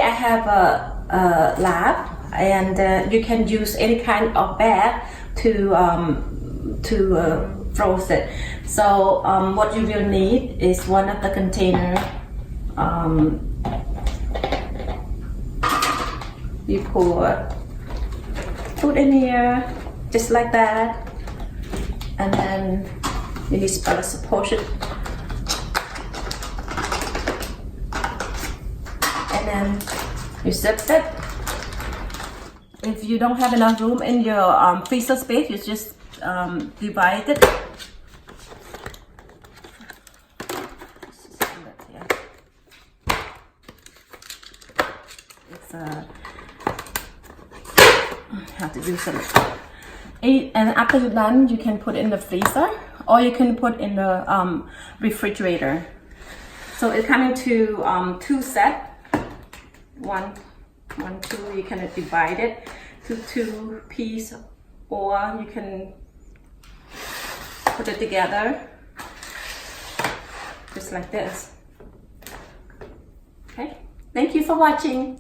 I have a lab, and you can use any kind of bag to froze it. So what you will need is one of the container. You put in here just like that, and then you need a portion, and then you zip it. If you don't have enough room in your freezer space, you just divide it. It's have to do some. And after you're done, you can put in the freezer, or you can put in the refrigerator. So it's coming to 2 sets. One, two. You can divide it to 2 pieces, or you can put it together just like this. Okay. Thank you for watching.